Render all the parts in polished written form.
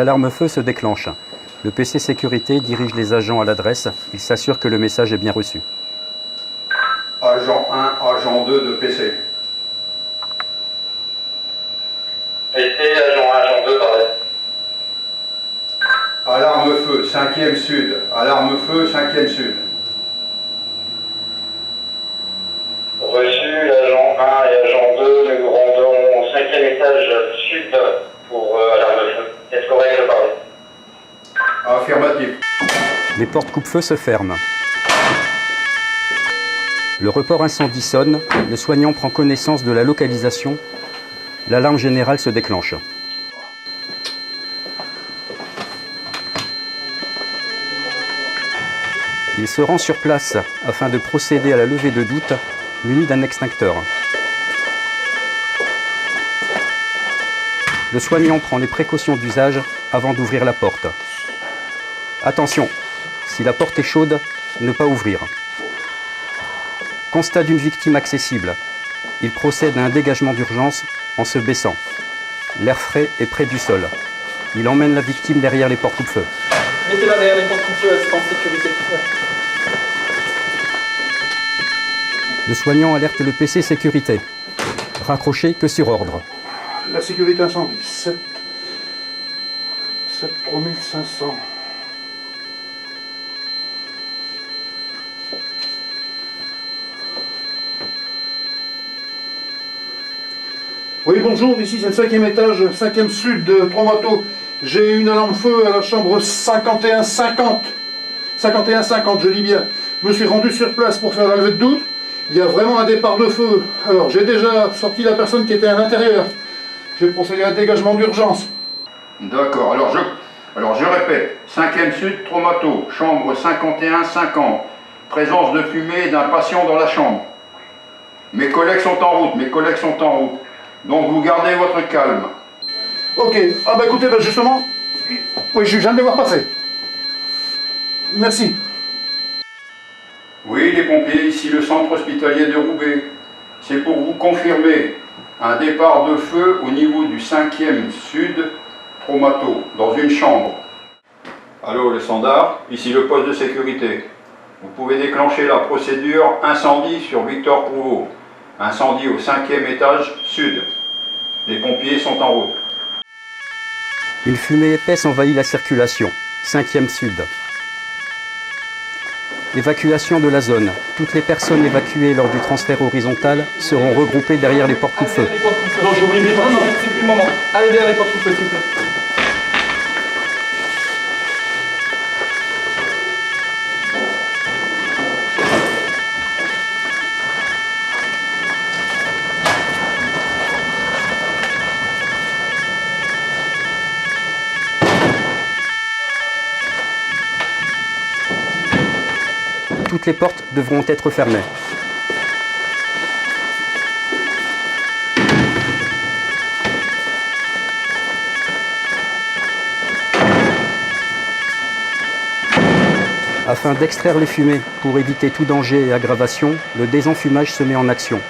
L'alarme feu se déclenche. Le PC sécurité dirige les agents à l'adresse. Il s'assure que le message est bien reçu. Agent 1, agent 2 de PC. PC, agent 1, agent 2, pareil. Alarme feu, 5e sud. Alarme feu, 5e sud. Reçu, agent 1 et agent 2, nous nous rendons au 5e étage sud pour alarme feu. Est-ce correct de parler? Affirmatif. Les portes coupe-feu se ferment. Le report incendie sonne. Le soignant prend connaissance de la localisation. L'alarme générale se déclenche. Il se rend sur place afin de procéder à la levée de doute, muni d'un extincteur. Le soignant prend les précautions d'usage avant d'ouvrir la porte. Attention, si la porte est chaude, ne pas ouvrir. Constat d'une victime accessible. Il procède à un dégagement d'urgence en se baissant. L'air frais est près du sol. Il emmène la victime derrière les portes coupe-feu. Mettez-la derrière les portes coupe-feu, elle sera en sécurité. Ouais. Le soignant alerte le PC sécurité. Raccroché que sur ordre. La sécurité incendie, 7 3500. Oui, bonjour, ici c'est le 5e étage, 5e sud de Tromato. J'ai une alarme feu à la chambre 5150. 5150, je dis bien. Je me suis rendu sur place pour faire la levée de doute. Il y a vraiment un départ de feu. Alors, j'ai déjà sorti la personne qui était à l'intérieur. J'ai procédé à un dégagement d'urgence. D'accord, alors je répète. 5e sud, Tromato, chambre 51-50. Présence de fumée d'un patient dans la chambre. Mes collègues sont en route, Donc vous gardez votre calme. Ok, ah bah écoutez, bah justement, oui, je viens de les voir passer. Merci. Oui, les pompiers, ici le centre hospitalier de Roubaix. C'est pour vous confirmer un départ de feu au niveau du 5e sud, Tromato, dans une chambre. Allô, le standard, ici le poste de sécurité. Vous pouvez déclencher la procédure incendie sur Victor Prouveau. Incendie au 5e étage sud. Les pompiers sont en route. Une fumée épaisse envahit la circulation. 5e sud. Évacuation de la zone. Toutes les personnes évacuées lors du transfert horizontal seront regroupées derrière les portes coupe-feu. Non, j'ai oublié les portes. Non, c'est plus le moment. Allez derrière les portes coupe-feu, s'il vous plaît. Toutes les portes devront être fermées. Afin d'extraire les fumées pour éviter tout danger et aggravation, le désenfumage se met en action.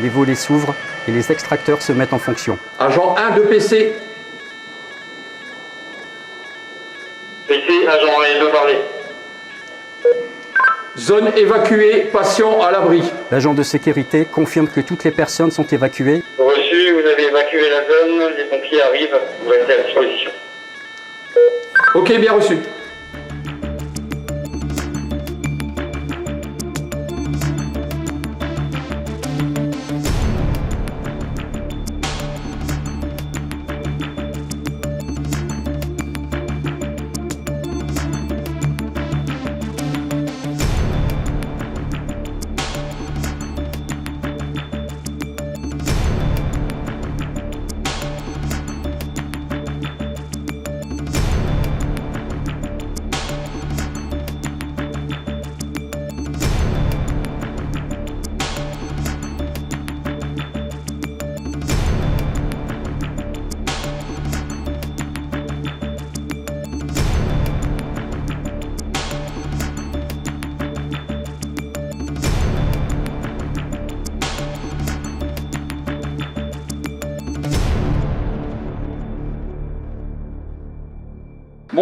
Les volets s'ouvrent et les extracteurs se mettent en fonction. Agent 1 de PC. PC, agent 1 et 2, parler. Zone évacuée, patient à l'abri. L'agent de sécurité confirme que toutes les personnes sont évacuées. Reçu, vous avez évacué la zone, les pompiers arrivent, vous restez à disposition. Ok, bien reçu.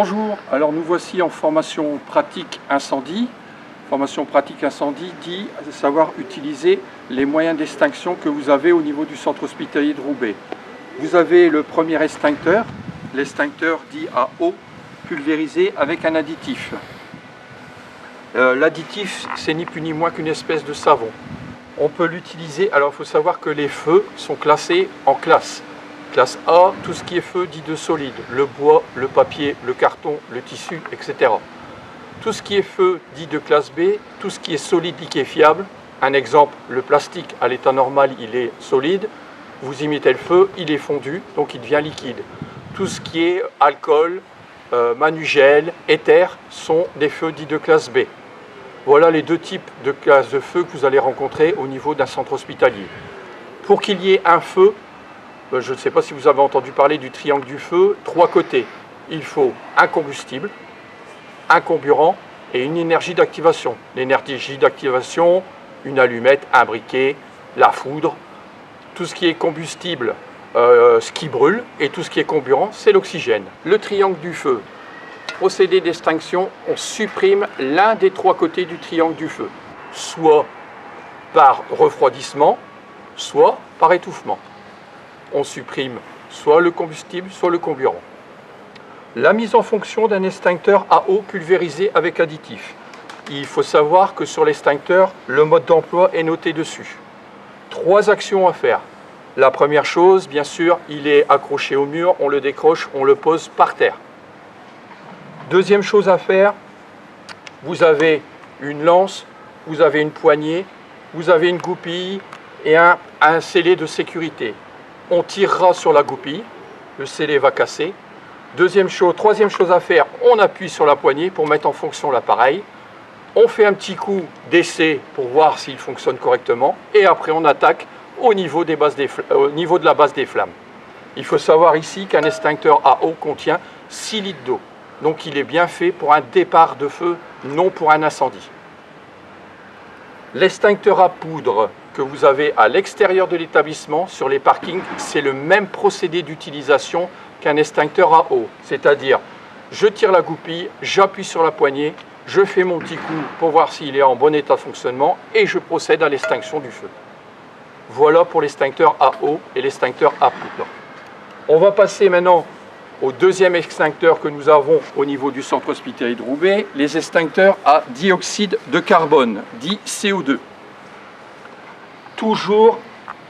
Bonjour, alors nous voici en formation pratique incendie. Formation pratique incendie dit savoir utiliser les moyens d'extinction que vous avez au niveau du centre hospitalier de Roubaix. Vous avez le premier extincteur, l'extincteur dit à eau pulvérisé avec un additif. L'additif, c'est ni plus ni moins qu'une espèce de savon. On peut l'utiliser, alors il faut savoir que les feux sont classés en classes. Classe A, tout ce qui est feu dit de solide, le bois, le papier, le carton, le tissu, etc. Tout ce qui est feu dit de classe B, tout ce qui est solide liquéfiable. Un exemple, le plastique à l'état normal, il est solide. Vous y mettez le feu, il est fondu, donc il devient liquide. Tout ce qui est alcool, manugel, éther sont des feux dits de classe B. Voilà les deux types de classes de feu que vous allez rencontrer au niveau d'un centre hospitalier. Pour qu'il y ait un feu, je ne sais pas si vous avez entendu parler du triangle du feu, 3 côtés. Il faut un combustible, un comburant et une énergie d'activation. L'énergie d'activation, une allumette, un briquet, la foudre. Tout ce qui est combustible, ce qui brûle, et tout ce qui est comburant, c'est l'oxygène. Le triangle du feu. Procédé d'extinction, on supprime l'un des 3 côtés du triangle du feu, soit par refroidissement, soit par étouffement. On supprime soit le combustible, soit le comburant. La mise en fonction d'un extincteur à eau pulvérisé avec additif. Il faut savoir que sur l'extincteur, le mode d'emploi est noté dessus. 3 actions à faire. La première chose, bien sûr, il est accroché au mur, on le décroche, on le pose par terre. Deuxième chose à faire, vous avez une lance, vous avez une poignée, vous avez une goupille et un scellé de sécurité. On tirera sur la goupille, le scellé va casser. Troisième chose à faire, on appuie sur la poignée pour mettre en fonction l'appareil. On fait un petit coup d'essai pour voir s'il fonctionne correctement. Et après, on attaque au niveau de la base des flammes. Il faut savoir ici qu'un extincteur à eau contient 6 litres d'eau. Donc il est bien fait pour un départ de feu, non pour un incendie. L'extincteur à poudre que vous avez à l'extérieur de l'établissement, sur les parkings, c'est le même procédé d'utilisation qu'un extincteur à eau. C'est-à-dire, je tire la goupille, j'appuie sur la poignée, je fais mon petit coup pour voir s'il est en bon état de fonctionnement et je procède à l'extinction du feu. Voilà pour l'extincteur à eau et l'extincteur à poudre. On va passer maintenant au deuxième extincteur que nous avons au niveau du centre hospitalier de Roubaix, les extincteurs à dioxyde de carbone, dit CO2. Toujours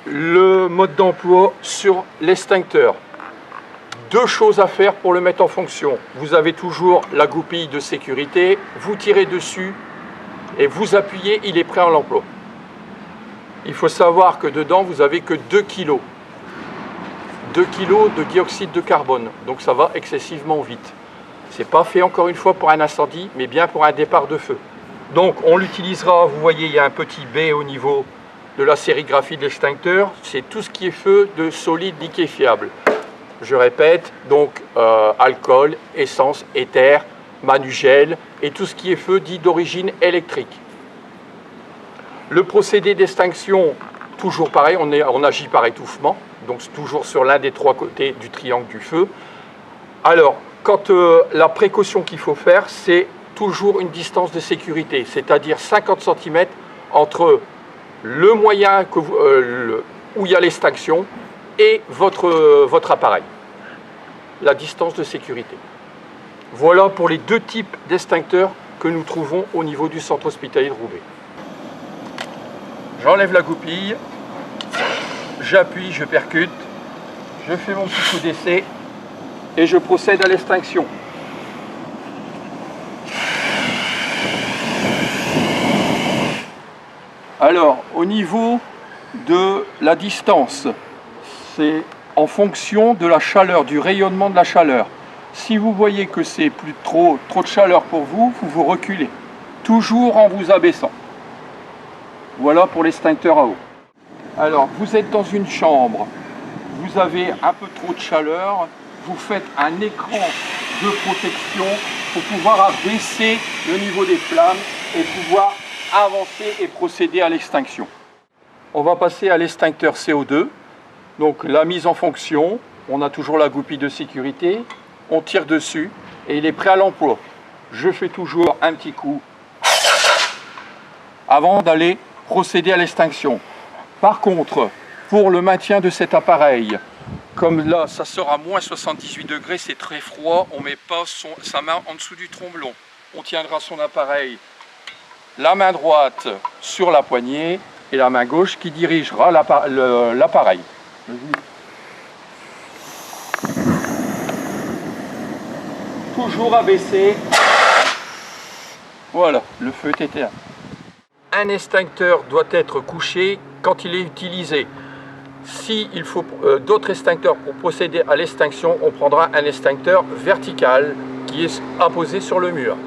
le mode d'emploi sur l'extincteur. 2 choses à faire pour le mettre en fonction. Vous avez toujours la goupille de sécurité, vous tirez dessus et vous appuyez, il est prêt à l'emploi. Il faut savoir que dedans, vous n'avez que 2 kg. 2 kg de dioxyde de carbone, donc ça va excessivement vite. Ce n'est pas fait encore une fois pour un incendie, mais bien pour un départ de feu. Donc on l'utilisera, vous voyez, il y a un petit B au niveau de la sérigraphie de l'extincteur, c'est tout ce qui est feu de solide liquéfiable. Je répète, donc alcool, essence, éther, manugel et tout ce qui est feu dit d'origine électrique. Le procédé d'extinction, toujours pareil, on agit par étouffement, donc toujours sur l'un des 3 côtés du triangle du feu. Alors, la précaution qu'il faut faire, c'est toujours une distance de sécurité, c'est-à-dire 50 cm entre le moyen où il y a l'extinction et votre appareil, la distance de sécurité. Voilà pour les 2 types d'extincteurs que nous trouvons au niveau du centre hospitalier de Roubaix. J'enlève la goupille, j'appuie, je percute, je fais mon petit coup d'essai et je procède à l'extinction. Alors, au niveau de la distance, c'est en fonction de la chaleur, du rayonnement de la chaleur. Si vous voyez que c'est plus trop de chaleur pour vous, vous reculez, toujours en vous abaissant. Voilà pour l'extincteur à eau. Alors, vous êtes dans une chambre, vous avez un peu trop de chaleur, vous faites un écran de protection pour pouvoir abaisser le niveau des flammes et pouvoir avancer et procéder à l'extinction. On va passer à l'extincteur CO2. Donc la mise en fonction, on a toujours la goupille de sécurité, on tire dessus et il est prêt à l'emploi. Je fais toujours un petit coup avant d'aller procéder à l'extinction. Par contre, pour le maintien de cet appareil, comme là ça sera moins 78 degrés, c'est très froid, on ne met pas sa main en dessous du tromblon. On tiendra son appareil, la main droite sur la poignée et la main gauche qui dirigera l'appareil. Toujours abaissé. Voilà, le feu est éteint. Un extincteur doit être couché quand il est utilisé. S'il faut d'autres extincteurs pour procéder à l'extinction, on prendra un extincteur vertical qui est apposé sur le mur.